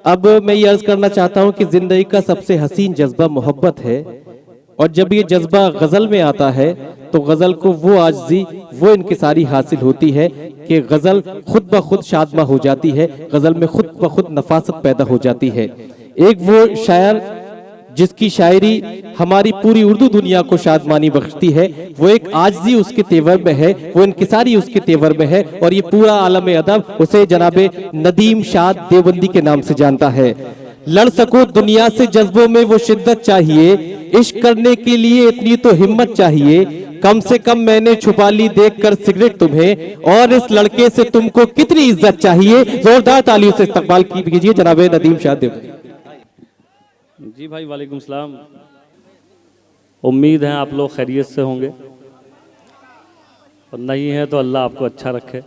अब मैं ये अर्ज करना चाहता हूँ कि जिंदगी का सबसे हसीन जज्बा मोहब्बत है, और जब ये जज्बा गजल में आता है तो गजल को वो आजिज़ी, वो इनकिसारी हासिल होती है कि गजल खुद ब खुद शादमा हो जाती है, गजल में खुद ब खुद नफासत पैदा हो जाती है। एक वो शायर जिसकी शायरी हमारी पूरी उर्दू दुनिया को शादमानी बख्शती है, वो एक आजिज़ी उसके तेवर में है, वो इनकिसारी उसके तेवर में है, और ये पूरा आलम अदब उसे जनाबे नदीम शाद देवबंदी के नाम से जानता है। लड़ सको दुनिया से जज्बों में वो शिद्दत चाहिए, इश्क करने के लिए इतनी तो हिम्मत चाहिए, कम से कम मैंने छुपा ली देखकर सिगरेट तुम्हें, और इस लड़के से तुमको कितनी इज्जत चाहिए। जोरदार तालियों से इस्तकबाल कीजिए जनाबे नदीम शाह देवबंदी। जी भाई, वालेकुम सलाम। उम्मीद है आप लोग खैरियत से होंगे, और नहीं है तो अल्लाह आपको अच्छा रखे।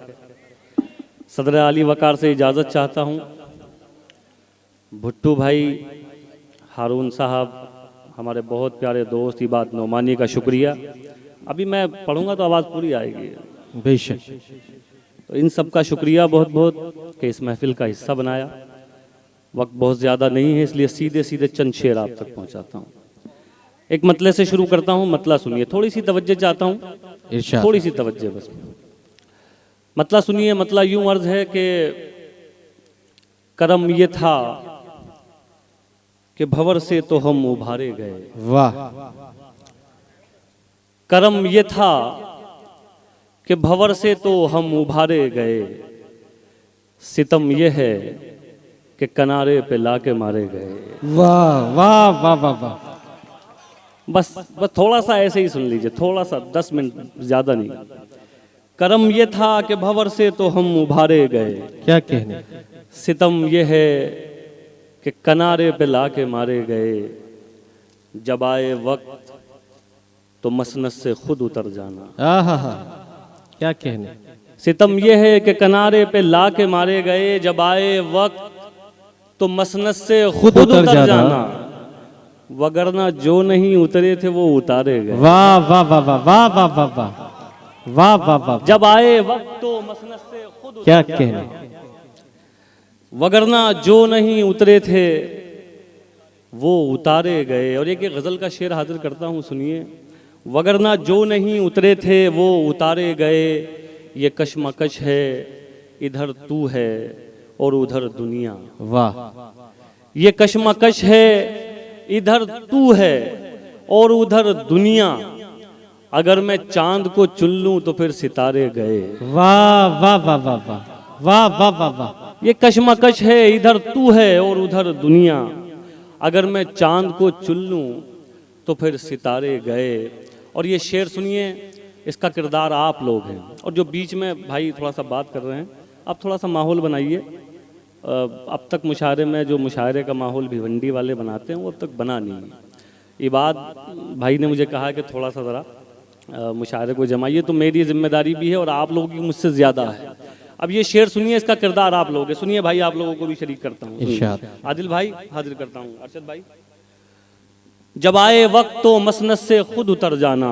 सदर आली वकार से इजाज़त चाहता हूँ। भुट्टू भाई, हारून साहब, हमारे बहुत प्यारे दोस्त इबाद नोमानी का शुक्रिया। अभी मैं पढ़ूंगा तो आवाज़ पूरी आएगी बेशक। तो इन सब का शुक्रिया बहुत बहुत कि इस महफिल का हिस्सा बनाया। वक्त बहुत ज़्यादा नहीं है, इसलिए सीधे सीधे चंद शेर आप तक पहुंचाता हूँ। एक मतले से शुरू करता हूँ, मतला सुनिए। थोड़ी सी तवज्जो चाहता हूँ, थोड़ी सी तवज्जो बस। मतला सुनिए। मतला यूं अर्ज है कि करम ये था कि भंवर से तो हम उभारे गए। वाह। करम ये था कि भंवर से तो हम उभारे गए, सितम ये है कि किनारे पे लाके मारे गए। वाह वाह वाह वाह वाह। बस थोड़ा सा ऐसे ही सुन लीजिए, थोड़ा सा, 10 मिनट, ज्यादा नहीं। करम ये था कि भंवर से तो हम उभारे गए, क्या कहने। सितम ये है कि किनारे पे लाके मारे गए, जब आए वक्त तो मसनद से खुद उतर जाना। आहा, क्या कहने। सितम ये है कि किनारे पे लाके मारे गए, जब आए वक्त तो मसनद से खुद उतर जाना, वगरना जो नहीं उतरे थे वो उतारे गए। वाह वाह वाह वाह वाह वाह वाह वाह वाह वाह वाह। जब आए वक्त तो मसनद से खुद, क्या कहने। वगरना जो नहीं उतरे थे वो उतारे गए। और एक गजल का शेर हाजिर करता हूँ, सुनिए। वगरना जो नहीं उतरे थे वो उतारे गए, ये कशमकश है, इधर तू है और उधर दुनिया। वाह। ये कशमकश है, इधर तू है और उधर दुनिया, अगर मैं चांद को चुन लूं तो फिर सितारे गए। वाह वाह वाह वाह वाह वाह वाह वाह वाह। ये कशमकश है, इधर तू है और उधर दुनिया, अगर मैं चांद को चुन लूं तो फिर सितारे गए। और ये शेर सुनिए, इसका किरदार आप लोग हैं। और जो बीच में भाई थोड़ा सा बात कर रहे हैं, आप थोड़ा सा माहौल बनाइए। अब तक मुशायरे में जो मुशायरे का माहौल भिवंडी वाले बनाते हैं वो अब तक बना नहीं है। इबाद भाई ने मुझे कहा कि थोड़ा सा ज़रा मुशायरे को जमाइए, तो मेरी जिम्मेदारी भी है और आप लोगों की मुझसे ज़्यादा है। अब ये शेर सुनिए, इसका किरदार आप लोग है। सुनिए भाई, आप लोगों को भी शरीक करता हूँ। आदिल भाई हाजिर करता हूँ, अरशद भाई। जब आए वक्त तो मसनद से खुद उतर जाना,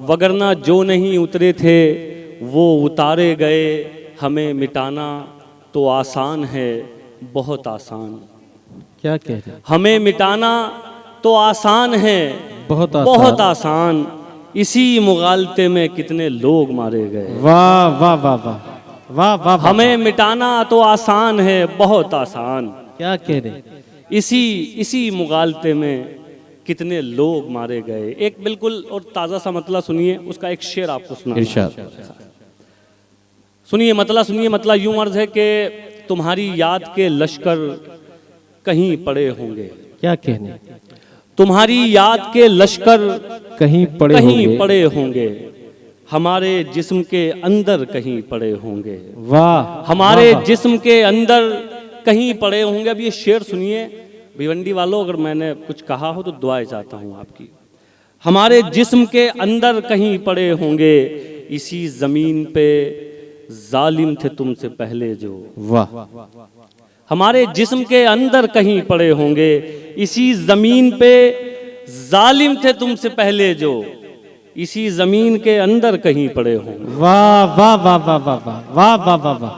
वगरना जो नहीं उतरे थे वो उतारे गए, हमें मिटाना तो आसान है, बहुत आसान। क्या कह रहे। हमें मिटाना तो आसान है, बहुत आसान, इसी मुगालते में कितने लोग मारे गए। वाह वाह वाह वाह वाह वाह। हमें मिटाना तो आसान है, बहुत आसान। क्या कह रहे। इसी मुगालते में कितने लोग मारे गए। एक बिल्कुल और ताज़ा सा मतला सुनिए, उसका एक शेर आपको सुना। सुनिए मतला, सुनिए। मतला यूं अर्ज है कि तुम्हारी याद के लश्कर कहीं पड़े होंगे। क्या कहने। तुम्हारी याद के लश्कर कहीं पड़े होंगे, हमारे जिस्म के अंदर कहीं पड़े होंगे। वाह। हमारे जिस्म के अंदर कहीं पड़े होंगे। अब ये शेर सुनिए भिवंडी वालों, अगर मैंने कुछ कहा हो तो दुआएं चाहता हूँ आपकी। हमारे जिस्म के अंदर कहीं पड़े होंगे, इसी जमीन पे जालिम थे तुमसे पहले जो। वाह। हमारे जिस्म के अंदर कहीं पड़े होंगे, इसी जमीन पे जालिम थे तुमसे पहले जो, इसी जमीन के अंदर कहीं पड़े होंगे। वाह वाह वाह वाह वाह वाह वाह वाह वाह वाह।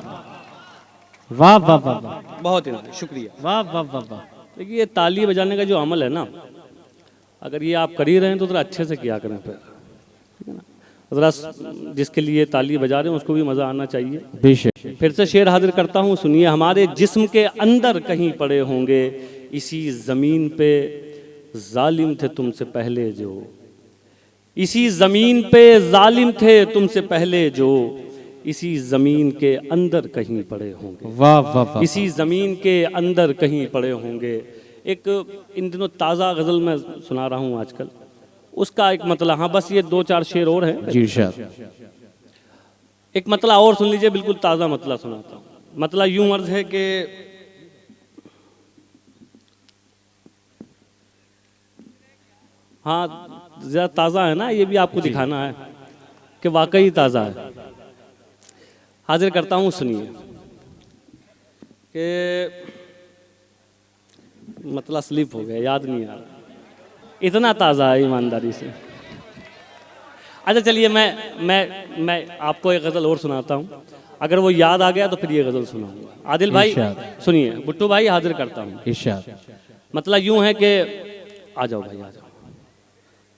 वाह वाह वाह वाह बहुत ही शुक्रिया। वाह वाह वाह वाह। देखिए ये ताली बजाने का जो अमल है ना, अगर ये आप कर ही रहे हैं तो ज़रा अच्छे से किया करें फिर, ठीक है ना। ज़रा जिसके लिए ताली बजा रहे हैं उसको भी मज़ा आना चाहिए। बेशक। फिर से शेर हाजिर करता हूँ, सुनिए। हमारे जिस्म के अंदर कहीं पड़े होंगे, इसी ज़मीन पे जालिम थे तुमसे पहले जो, इसी ज़मीन पे जालिम थे तुमसे पहले जो, इसी ज़मीन के अंदर कहीं पड़े होंगे। वाह वाह वाह। इसी ज़मीन के अंदर कहीं पड़े होंगे। एक इन दिनों ताज़ा गज़ल मैं सुना रहा हूँ आजकल, उसका एक मतला, हाँ बस ये 2-4 शेर और हैं। जी इरशाद। एक मतला और सुन लीजिए, बिल्कुल ताज़ा मतला सुनाता हूँ। मतला यूं अर्ज है कि हाँ ज़्यादा ताज़ा है ना, ये भी आपको दिखाना है कि वाकई ताज़ा है। हाजिर करता हूँ, सुनिए कि मतला स्लिप हो गया, याद नहीं आ रहा, इतना ताज़ा है ईमानदारी से। अच्छा चलिए मैं आपको एक गज़ल और सुनाता हूँ, अगर वो याद आ गया तो फिर ये गज़ल सुनाऊंगा। आदिल भाई सुनिए, बुट्टू भाई हाजिर करता हूँ। इरशाद। मतलब यूं है कि आ जाओ भाई आ जाओ,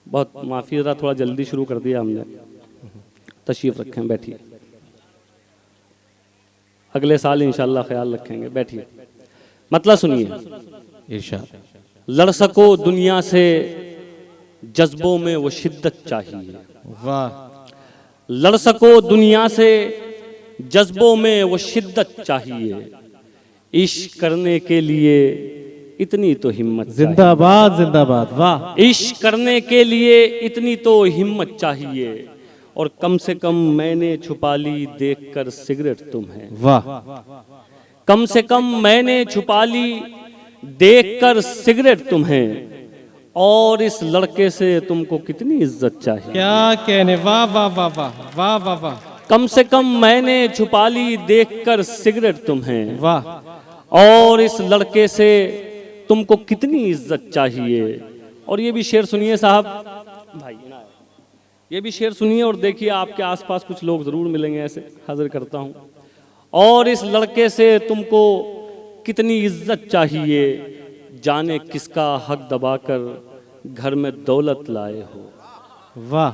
बहुत माफ़ी ज़रा थोड़ा जल्दी शुरू कर दिया हमने, तशरीफ़ रखें, बैठिए, अगले साल इंशाल्लाह ख्याल रखेंगे, बैठिए। मतलब सुनिए। इरशाद। लड़ सको दुनिया से जज्बों में वो शिद्दत चाहिए। वाह। लड़ सको दुनिया से जज्बों में वो शिद्दत चाहिए, इश्क करने के लिए इतनी तो हिम्मत चाहिए। जिंदाबाद जिंदाबाद। वाह। इश्क करने के लिए इतनी तो हिम्मत चाहिए, और कम से कम मैंने छुपा ली देखकर सिगरेट तुम्हें। वाह। कम से कम मैंने छुपा ली देखकर सिगरेट तुम्हें, और इस लड़के से तुमको कितनी इज्जत चाहिए। क्या कहने। वाह वाह वाह वाह वाह वाह वाह। कम से कम मैंने छुपा ली देखकर सिगरेट तुम्हें, वाह। और इस लड़के से तुमको कितनी इज्जत चाहिए। और ये भी शेर सुनिए साहब भाई, ये भी शेर सुनिए और देखिए आपके आसपास कुछ लोग जरूर मिलेंगे ऐसे। हाजिर करता हूँ। और इस लड़के से तुमको कितनी इज्जत चाहिए, जाने किसका हक दबाकर घर में दौलत लाए हो। वाह।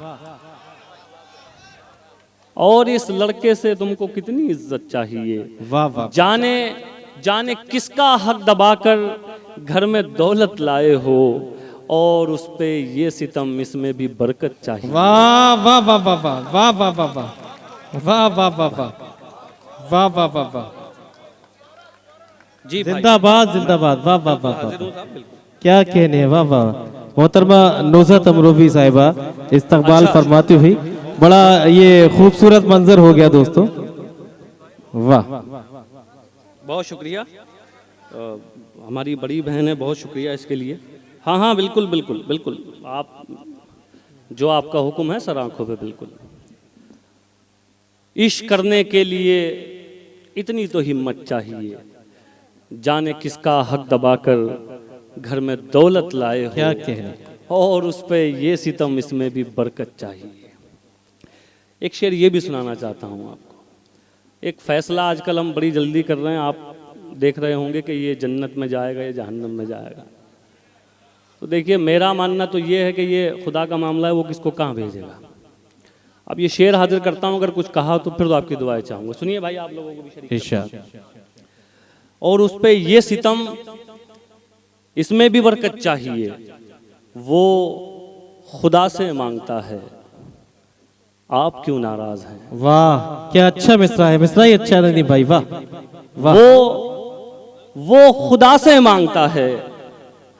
और इस लड़के से तुमको कितनी इज्जत चाहिए, वाह वाह। जाने जाने किसका हक दबाकर घर में दौलत लाए हो, और उस पे ये सितम इसमें भी बरकत चाहिए। वाह वाह वाह वाह वाह वाह वाह वाह वाह वाह वाह वाह वाह वाह वाह वाह। जी भाई। जिंदाबाद जिंदाबाद। वाह वाह वाह हाजिर वाह। हूँ साहब, बिल्कुल। क्या कहने। वाह वाह। मोहतरमा नुज़हत अमरोवी साहिबा इस्तकबाल फरमाती हुई, बड़ा ये खूबसूरत मंजर हो गया दोस्तों। वाह। बहुत शुक्रिया, हमारी बड़ी बहन है, बहुत शुक्रिया इसके लिए। हाँ हाँ बिल्कुल बिल्कुल बिल्कुल, आप जो आपका हुक्म है सर आंखों पे, बिल्कुल। इश्क करने के लिए इतनी तो हिम्मत चाहिए, जाने किसका हक दबाकर घर में दौलत लाए हो। क्या कहने। और उस पे ये सितम इसमें भी बरकत चाहिए। एक शेर ये भी सुनाना चाहता हूँ आपको। एक फैसला आजकल हम बड़ी जल्दी कर रहे हैं, आप देख रहे होंगे कि ये जन्नत में जाएगा या जहन्नम में जाएगा। तो देखिए मेरा मानना तो ये है कि ये खुदा का मामला है, वो किसको कहाँ भेजेगा। अब ये शेर हाजिर करता हूँ, अगर कुछ कहा तो फिर तो आपकी दुआएं चाहूँगा। सुनिए भाई, आप लोगों को भी शरीक इरशाद। और उस पे ये सितम इसमें भी बरकत चाहिए, वो खुदा से मांगता है, आप क्यों नाराज हैं। वाह क्या अच्छा मिसरा है। मिसरा ही अच्छा नहीं भाई। वाह वाह। वो खुदा से मांगता है,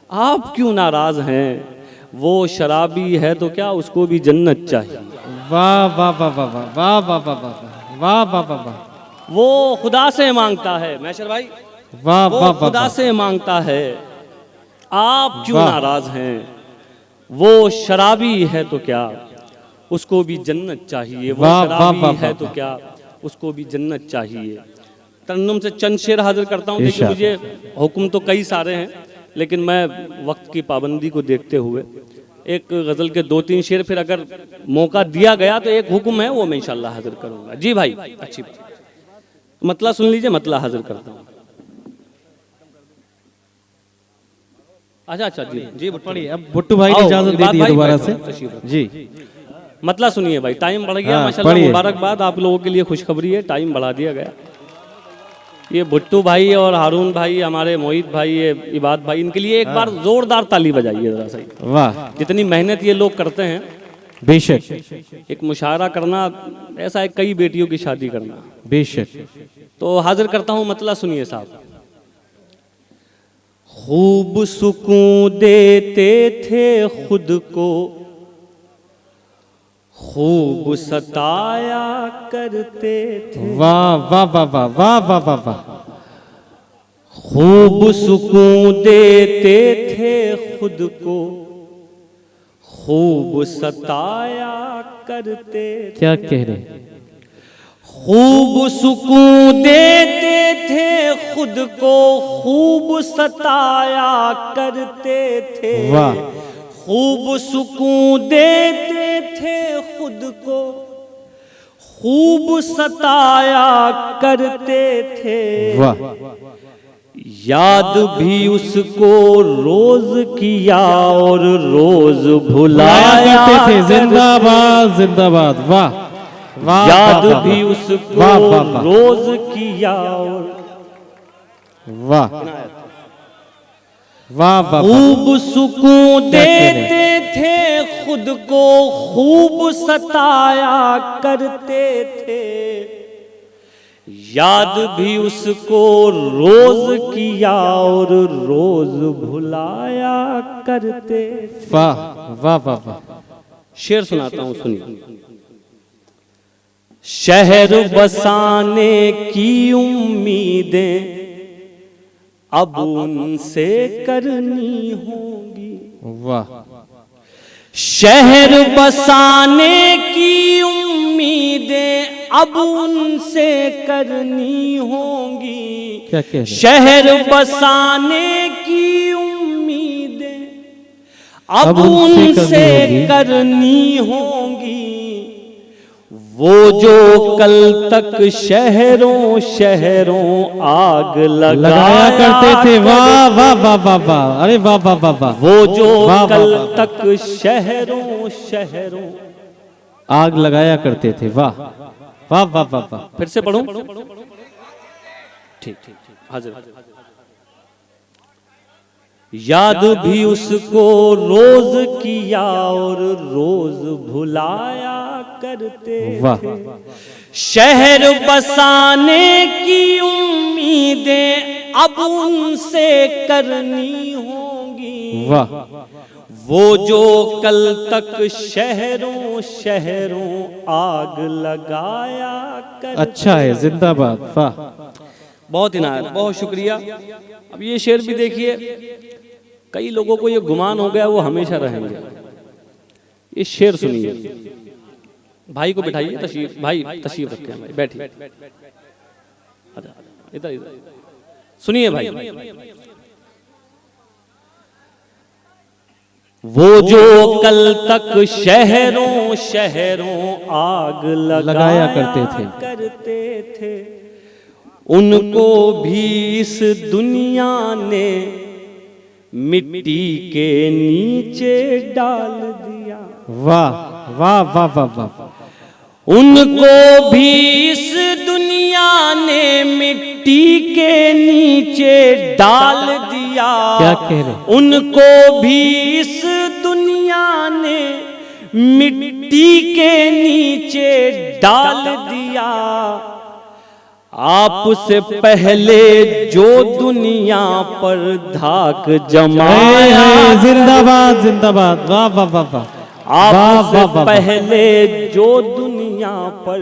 आप क्यों नाराज हैं। वो शराबी है तो क्या, उसको भी जन्नत चाहिए। वाह वाह वाह वाह वाह वाह वाह वाह वाह वाह वाह वाह वाह। वो खुदा से मांगता है, मैशर भाई, वाह वो वाह खुदा वाह। से मांगता है, आप क्यों वाह। नाराज हैं। वो शराबी है तो क्या, उसको भी जन्नत चाहिए। वो वाह, वाह, शराबी वाह, है वाह, तो वाह। क्या, उसको भी जन्नत चाहिए। तरन्नुम से चंद शेर हाजिर करता हूँ। देखिए इरशाद। मुझे हुक्म तो कई सारे हैं, लेकिन मैं वक्त की पाबंदी को देखते हुए एक गज़ल के 2-3 शेर, फिर अगर मौका दिया गया तो एक हुक्म है वो मैं इंशाल्लाह हाजिर करूँगा। जी भाई, अच्छी बात। मतला सुन लीजिए, मतला हाजिर करता हूँ। अच्छा अच्छा जी जी पढ़िए। अब भुट्टू भाई ने आओ, इजाजत दे इबाद दी है भाई दोबारा बैठो, से तशरीफ रखो। जी। मतला सुनिए भाई, टाइम बढ़ गया हाँ, माशाल्लाह, पढ़िए। मुबारकबाद आप लोगों के लिए, खुशखबरी है, टाइम बढ़ा दिया गया। ये भुट्टू भाई और हारून भाई, हमारे मोहित भाई, ये इबाद भाई, इनके लिए एक बार जोरदार ताली बजाइए जरा सही। वाह, जितनी मेहनत ये लोग करते हैं, बेशक एक मुशायरा करना ऐसा है, कई बेटियों की शादी करना। बेशक। तो हाजिर करता हूँ, मतला सुनिए साहब। खूब सुकून देते थे खुद को, खूब सताया करते थे। वाह वाह वाह वाह वाह वाह वाह वाह। खूब सुकून देते थे खुद को, खूब सताया करते थे। क्या कह रहे? खूब सुकून देते थे खुद को, खूब सताया करते थे। वाह। खूब सुकून देते थे खुद को, खूब सताया करते थे। वाह। याद भी उसको रोज किया और रोज भुलाया करते थे। जिंदाबाद जिंदाबाद। वाह वाह। याद वाह, भी वाह, उसको वाह, वाह, वाह। रोज किया और वाह वाह वाह। खूब सुकून क्या कह रहे? देते थे खुद को, खूब सताया करते थे। याद भी उसको रोज किया और रोज भुलाया करते। वाह वाह वाह वाह। शेर सुनाता हूं, सुनिए। शहर बसाने की उम्मीदें अब उनसे करनी होगी। वाह। शहर बसाने की उम्मीदें अब उनसे करनी होंगी। क्या कह रहे? शहर बसाने की उम्मीदें अब उनसे करनी होंगी। वो जो कल तक शहरों शहरों आग लगाया करते थे। वाह वाह वाह वाह वाह। अरे वाह वाह वाह वाह। वो जो वाह, कल वाह, वाह। तक शहरों शहरों आग लगाया करते थे। वाह वाह वाह वाह वाह। फिर से पढ़ूं? ठीक ठीक हाजिर। याद भी उसको रोज किया और रोज भुलाया करते वाह। थे। शहर बसाने की उम्मीदें अब उनसे करनी होंगी। वाह। वो जो कल तक शहरों शहरों आग लगाया करते। अच्छा है, जिंदाबाद। वाह। बहुत इनायत, बहुत शुक्रिया। अब ये शेर भी देखिए, कई लोगों को ये गुमान हो गया वो हमेशा रहेंगे। ये शेर सुनिए। भाई को बिठाइए, तशरीफ भाई तशरीफ रखें, भाई बैठिए। इधर इधर सुनिए भाई। वो जो कल तक शहरों शहरों आग लगाया करते थे, उनको भी इस दुनिया ने मिट्टी के नीचे डाल दिया। वाह वाह वाह वाह वाह। उनको भी इस दुनिया ने मिट्टी के नीचे डाल दिया। क्या कह रहे? उनको भी इस दुनिया ने मिट्टी के नीचे डाल दिया। आपसे पहले जो दुनिया पर धाक जमाया। जिंदाबाद जिंदाबाद। वाह वाह वाह वाह। आपसे पहले जो दुनिया पर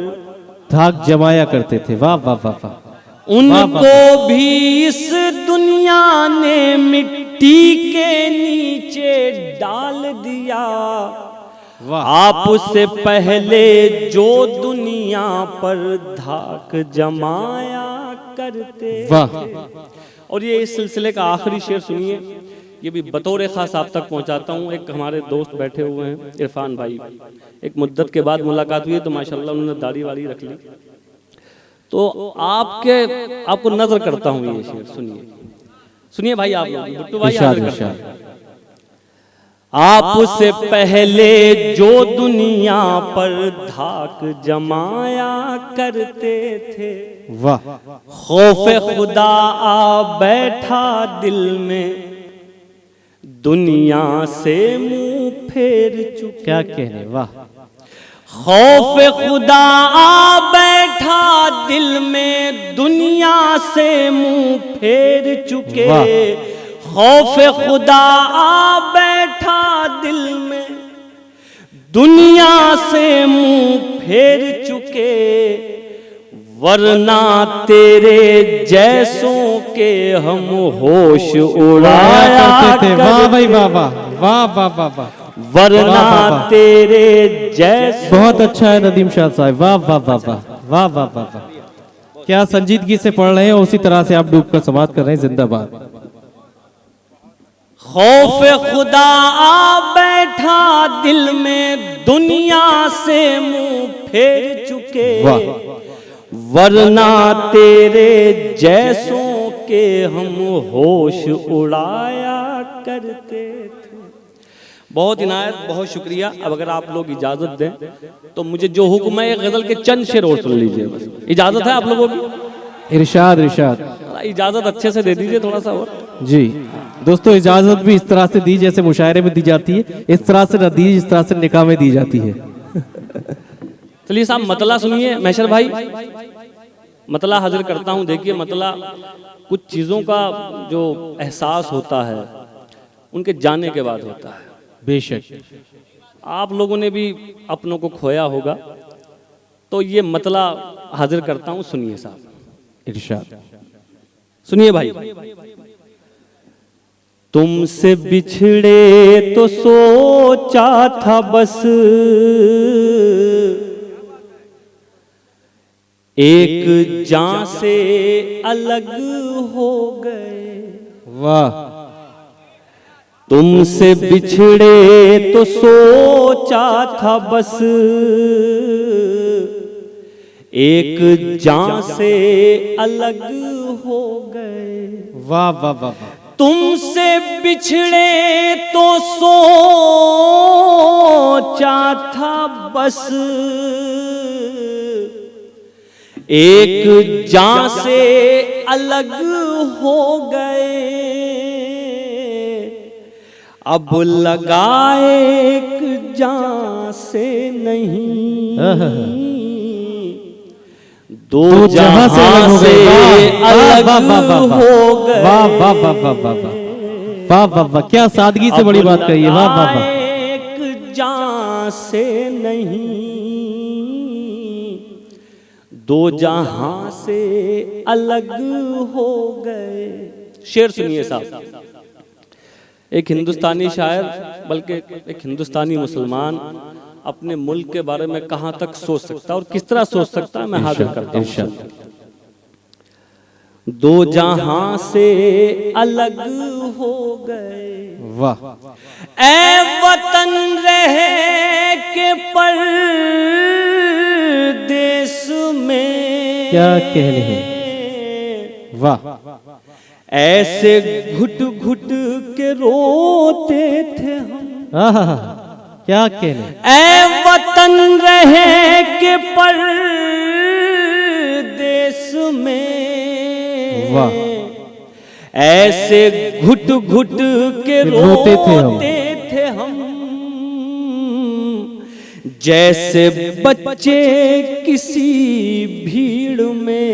धाक जमाया करते थे। वाह वाह वाह वाह। उनको भी इस दुनिया ने मिट्टी के नीचे डाल दिया। आपसे पहले जो दुनिया पर धाक जमाया करते। वाह। और ये इस सिलसिले का आखिरी शेर सुनिए, ये भी बतौर खास आप तक पहुंचाता हूँ। एक हमारे दोस्त बैठे हुए हैं, इरफान भाई, एक मुद्दत के बाद मुलाकात हुई तो माशाल्लाह उन्होंने दाढ़ी वाड़ी रख ली। तो आपको नजर करता हूं ये शेर, सुनिए सुनिए भाई, आप लोग भुट्टू भाई इरशाद, हाजिर करता इरशाद। हूं। आपसे पहले जो दुनिया पर धाक जमाया करते थे, वाह, खौफे खुदा आ बैठा दिल में, दुनिया से मुंह फेर चुके। क्या कहने, वाह, खौफ खुदा आ बैठा दिल में, दुनिया से मुंह फेर चुके। वाह। खौफ खुदा आ बैठा दिल में, दुनिया से मुंह फेर चुके। वरना तेरे जैसों के हम होश उड़ाया करते थे। वाह करते। भाई, वाह वाह वाह वाह वाह वाह, वरना वाह, वाह, वाह। तेरे जैसे। बहुत अच्छा है नदीम शाह साहब, वाह वाह वाह वाह वाह वाह वाह वाह। क्या संजीदगी से पढ़ रहे हैं, उसी तरह से आप डूब कर समाप्त कर रहे हैं। जिंदाबाद। खौफ खुदा आ बैठा दिल में, दुनिया से मुंह फेर चुके। वाह। वरना तेरे जैसों के हम होश उड़ाया करते थे। बहुत इनायत, बहुत शुक्रिया। अब अगर आप लोग इजाजत दें तो मुझे जो हुक्म है, गजल के चंद शेर और सुन लीजिए बस। इजाजत है आप लोगों की? इरशाद, इरशाद। इजाजत अच्छे से दे दीजिए थोड़ा सा और। जी दोस्तों, इजाजत भी इस तरह से दी जैसे मुशायरे में दी जाती है, इस तरह से न दी जिस तरह से निकाह में दी जाती है। चलिए साहब, मतला सुनिए महशर भाई। मतला हाजिर करता हूं। देखिए, मतला कुछ चीज़ों का जो एहसास होता है उनके जाने के बाद होता है। बेशक। आप लोगों ने भी अपनों को खोया होगा, तो ये मतला हाजिर करता हूं, सुनिए साहब। इरशाद। सुनिए भाई। तुमसे बिछड़े तो सोचा था बस, एक जान से अलग हो गए। वाह। तुमसे बिछड़े तो सोचा था बस, एक जान से अलग हो गए। वाह वाह वाह वाह। तुमसे बिछड़े तो सोचा था बस, एक जान से अलग हो गए। अब लगाए एक जान से नहीं, दो जहां से अलग हो गए। वाह वाह वाह वाह वाह वाह वाह वाह, क्या सादगी से बड़ी बात कही है। वाह वाह वाह। एक जान से नहीं, दो जहां से अलग हो गए। शेर सुनिए साहब। एक हिंदुस्तानी शायर, बल्कि एक हिंदुस्तानी मुसलमान अपने मुल्क के बारे में कहां तक सोच सकता है और किस तरह सोच सकता है, मैं हाजिर करता हूं। दो जहां से अलग हो गए। वाह। ऐ वतन रहे के परदेस में, क्या कहने हैं। वाह। ऐसे घुट घुट के रोते थे हम। आहा, क्या कहने। ऐ वतन रहे के परदेस में, वाह। ऐसे घुट घुट के रोते थे हम, जैसे बच्चे किसी भीड़ में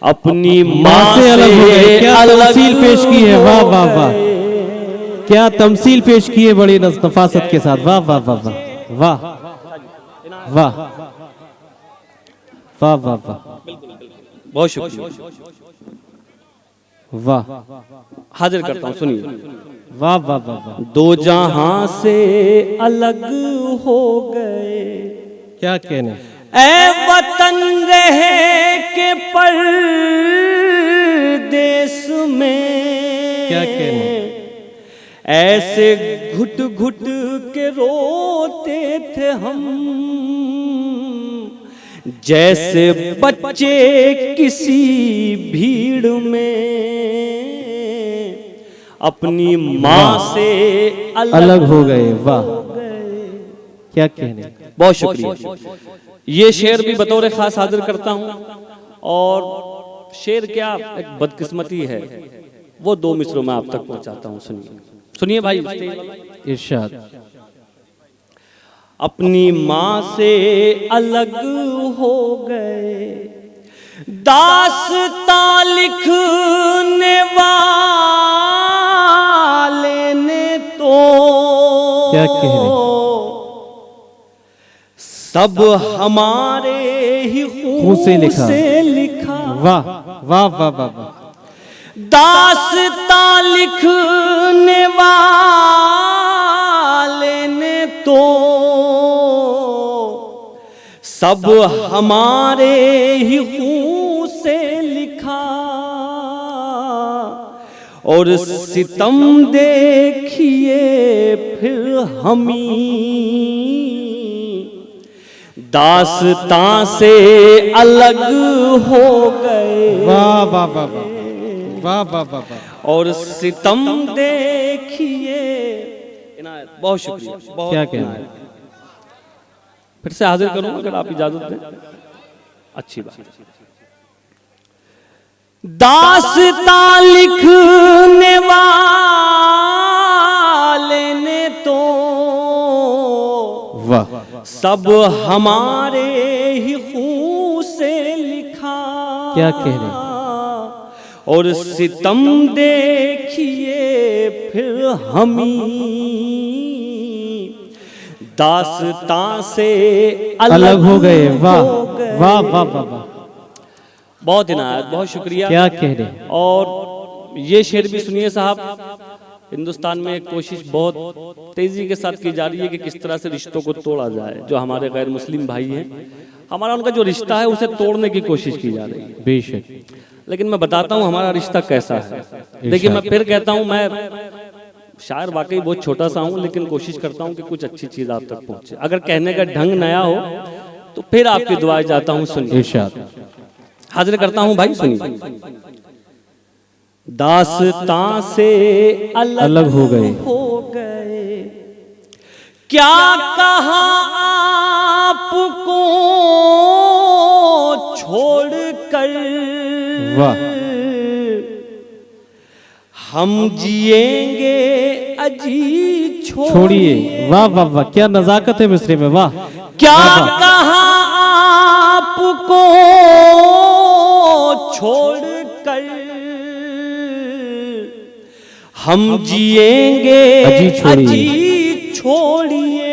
अपनी माँ से अलग हो गए। क्या तमसील पेश की है। वाह वाह वाह, क्या तमसील पेश की है बड़ी नफासत के साथ। वाह वाह वाह वाह वाह वाह वाह वाह वाह। बहुत शुक्रिया। वाह। हाजिर करता हूँ, सुनिए। वाह वाह वाह वाह। दो जहां से अलग हो गए। क्या कहने। ऐ वतन रहे के परदेस में, क्या कहने। ऐसे घुट घुट के रोते थे हम, जैसे बच्चे किसी भीड़ में अपनी माँ से अलग हो गए। वाह, क्या कहने। बहुत शुक्रिया। ये शेर भी बतौर खास हाजिर करता हूँ, और शेर क्या एक बदकिस्मती है, वो 2 मिसरों में आप तक पहुंचाता हूँ। सुनिए सुनिए भाई। इरशाद। अपनी माँ से अलग हो गए, दास्तां लिखने वाले ने तो क्या कहने। सब हमारे ही खून से लिखा। वाह वाह वाह वाह वाह। दास्तां लिखने वाले ने तो सब हमारे ही खून से लिखा, और सितम देखिए फिर हमी दास्तां से अलग हो गए। वाह वाह वाह वाह वाह वाह वाह वाह। और सितम देखिए। बहुत शुक्रिया। क्या कहना है। फिर से हाजिर करूं अगर आप इजाजत दें। अच्छी बात। दास्तां लिखने वाले ने तो वाह सब हमारे ही खून से लिखा। क्या कह रहे। और सितम देखिए फिर हमी दास्तां से अलग हो गए। वाह वाह वाह वाह वाह। बहुत इनायत, बहुत शुक्रिया। क्या कह रहे। और ये शेर भी सुनिए साहब। हिंदुस्तान में एक कोशिश बहुत तेजी के साथ की जा रही है कि किस तरह से रिश्तों को तोड़ा जाए। जो हमारे गैर मुस्लिम भाई हैं, हमारा उनका जो रिश्ता है उसे तोड़ने की कोशिश की जा रही है। बेशक। लेकिन मैं बताता हूँ हमारा रिश्ता कैसा है। देखिए मैं फिर कहता हूँ, मैं शायर वाकई बहुत छोटा सा हूँ, लेकिन कोशिश करता हूँ कि कुछ अच्छी चीज आप तक पहुंचे। अगर कहने का ढंग नया हो तो फिर आपकी दुआएं जाता हूँ। सुनिए, हाजिर करता हूँ भाई, सुनिए। दास्तां से अलग हो गए, क्या कहा आपको छोड़कर हम जिएंगे अजी छोड़िए। वाह वाह वाह, क्या नजाकत है मिस्री में। वाह। क्या कहा आपको छोड़कर हम जिएंगे अजी छोड़िए।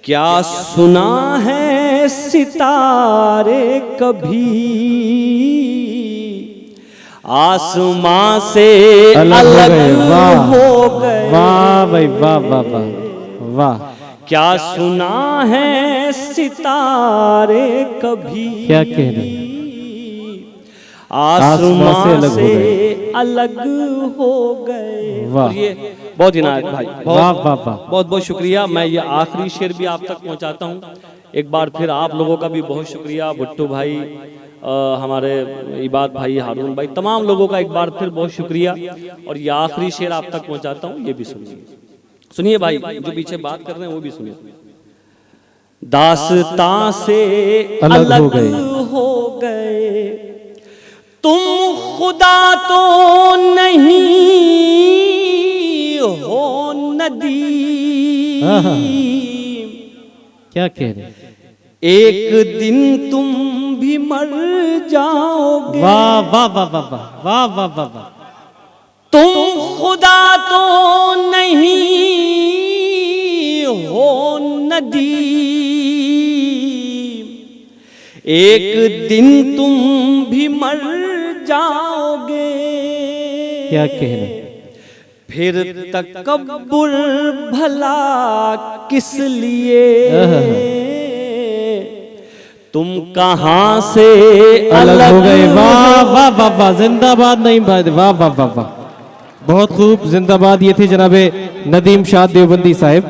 क्या सुना है सितारे कभी आसमां से अलग हो गए। वाह भाई वाह वाह वाह वाह। क्या सुना है सितारे कभी, क्या कह रहे, आसमां से अलग हो गए। वाह। ये बहुत इनायत भाई, वाह वाह वाह, बहुत बहुत शुक्रिया। मैं ये आखिरी शेर भी आप तक पहुंचाता हूं। एक बार फिर आप लोगों का भी बहुत शुक्रिया। भुट्टू भाई, हमारे इबाद भाई, हारून भाई, तमाम लोगों का एक बार फिर बहुत शुक्रिया। और ये आखिरी शेर आप तक पहुंचाता हूं, ये भी सुनिए। सुनिए भाई, जो पीछे बात कर रहे हैं वो भी सुनिए। दास्तां से अलग हो गए तुम, खुदा तो नहीं हो नदी। क्या कह रहे, एक दिन तुम भी मर जाओगे। वाह वाह वाह वाह वाह वाह वाह वाह। तुम खुदा तो नहीं हो नदी, एक दिन तुम भी मर जाओगे। क्या कह रहे, फिर तकब्बुर भला किस लिए, तुम कहां से अलग हो गए। वाह वाह वाह वाह, जिंदाबाद नहीं भाई, वाह वाह वाह वाह, बहुत खूब, जिंदाबाद। ये थे जनाबे नदीम शाह देवबंदी साहब।